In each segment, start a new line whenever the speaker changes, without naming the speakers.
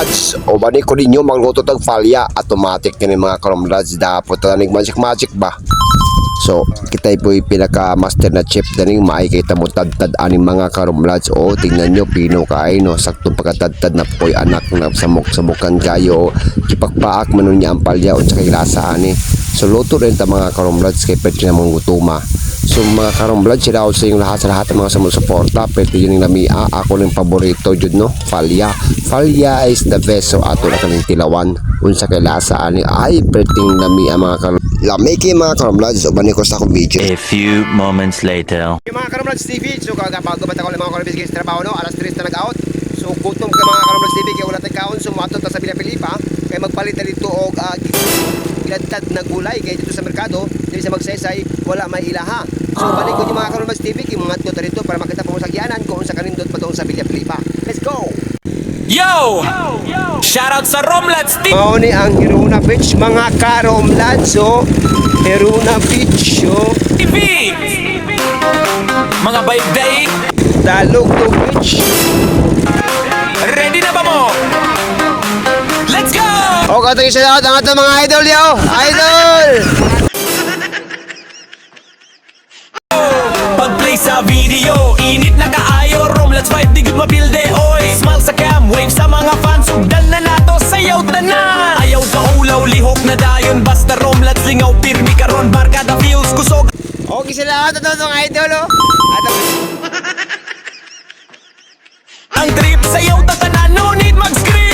Lads, o bani ko ninyo magluto tag falya, automatic kini mga karom lads, dapat tanig magic ba. So kita po pinaka master na chef daning makikita mo tad aning mga karom lads. O tingnan nyo pino kaay no, saktong pagkatad na po'y anak na samok-samukan kayo, kipakpaak manon niya ang palya o tsaka ilasa ani. So luto rin ta mga karom lads kay pwede na mong gutuma. So mga karom lads, sila sa yung lahat ng mga sumusuporta, pwede yun yung lamia, ako ng paborito jud no, falya. Falya is the best, so ato na kaming tilawan unsa kay lasa ani ay pretting lamia mga karom. Lamiki mga karom lads, o bani ko sa akong video.
A few moments later.
Yung mga karom lads TV, so kagabago ba ako ng mga karom lads trabaho no, alas 3 na nag-out. So gutom ka mga karom lads TV, kaya wala tayong kaon, so maton ta sa Pilipa, kaya magpalit na dito og ilantad na gulay kay dito sa merkado, dili sa magsaysay wala may ilaha. So balik ko yung mga karon lads TV, kay mga to dito para makita po sa gianan kung unsa kanindot patong sa Pilipa. Let's go.
Yo! Shoutout sa Romlads team!
Mao ni ang Hiruna Beach mga karom lads, so Hiruna Beach, so
TV! Mga baybay,
Dalog to Beach.
ready na ba mo? Let's go!
O katong isa lahat ang atong mga idol yo. Idol!
Pag-play sa video, init na kaayo. Romlads vibe, di good mapilde, oy. Smile sa cam, wave sa mga fans. Ugdal na nato, sayaw tanan. Ayaw ka ulaw, lihok na dayon. Basta Romlads, lingaw, pirmi karon. Barkada feels, kusog.
O isa lahat ang atong idol o.
Ang trip, sayaw tanan, no need mag-scream.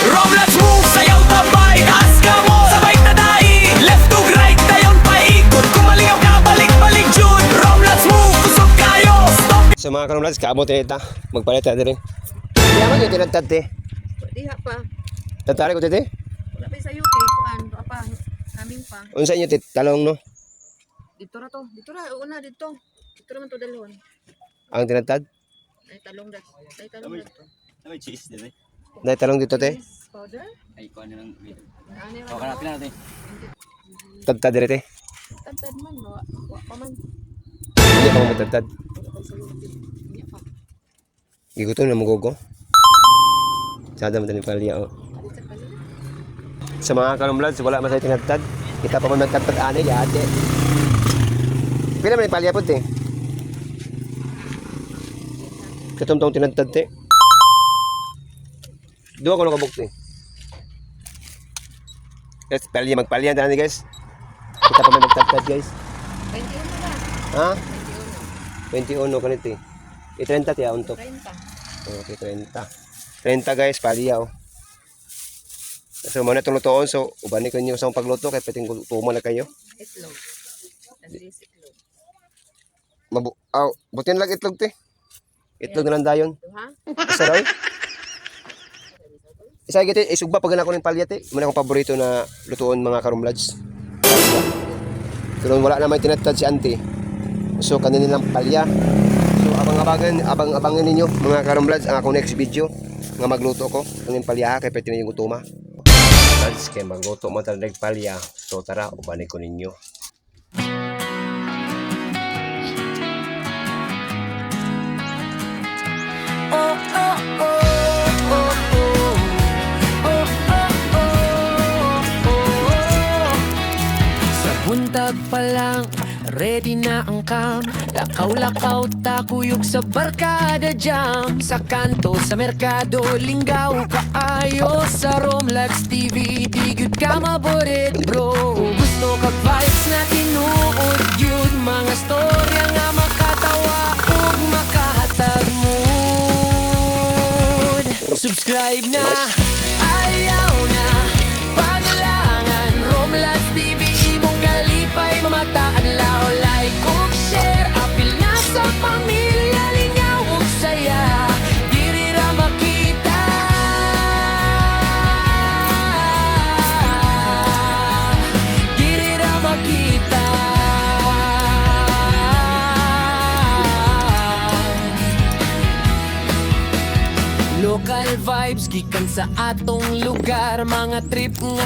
Romlads move, sayaw tabay. Taas ka mo, sabay na dai. Left to right, dayon paikot. Kumalingaw ka, balik-balik jud. Romlads move, kusog kayo. Stop.
So mga karom lads, kaabot ita. Magpalit tayo rin. Yaman yung tinatad te.
Diha pa.
Tatari ko te.
Wala pa sa UK. Kuan, pa. Namin pa.
Unsa inyo te talong no?
Dito ra to. Dito ra. Una dito. Dito ra man to dalhon.
Ang tinatad?
Ay talong dat. Ay talong dat to.
May cheese din eh.
Dahil talong dito te.
Cheese powder.
Ay, kuha na lang. Wait.
Ano
O, kanapin natin.
Tadtad dire te.
Tantad man. Wa pa man.
Hindi pa mo matadtad.
Wala pa sa UK. Hindi pa.
Gigutom na mugogo. Sada man tani palya o.
Adi sa pala.
Sa mga karom lads, wala man sa tinatad. Kita pa man nagtadtad ani ya ate. Pila man palya pud te. Katumtong tinatad te. Duwa ko nakabuk te. Guys, palya magpalya dani guys. Kita pa man nagtadtad guys.
21 na ba?
Ha?
21.
21 kanito eh. 30 tiya untok.
30.
Okay, 30. 30 guys, palya oh. So muna itong lutoon, so ubani ko nyo sa pagluto kaya pwedeng tuma na kayo.
Itlog. Andis itlog.
Butin lang itlog te. Itlog na lang dayon.
Duha.
Isa raw. Isa gite, isugba pag ako ng palya te. Muna akong paborito na lutoon mga karumlads. Pero wala na may tinatad si auntie. So kanin nilang palya. So abang-abangan ninyo mga karumlads ang akong next video nga magluto ko ng palya kay pwede na yung gutuma. Lads kay magluto mo talaga palya. So tara, ubani ko ninyo.
Buntag pa lang, ready na ang cam. Lakaw-lakaw, takuyog sa barkada jam. Sa kanto, sa merkado, linggaw kaayo. Sa Romlads TV, di good ka maborit bro. Gusto ka vibes na tinuod yun. Mga storya nga makatawa ug makahatag mood. Subscribe na, ayaw na, pagalangan Romlads TV. Mamataan lao, like ug share. Apil na sa pamilya, lingaw ug saya. Diri ra makita. Diri ra makita. Local vibes gikan sa atong lugar, mga trip nga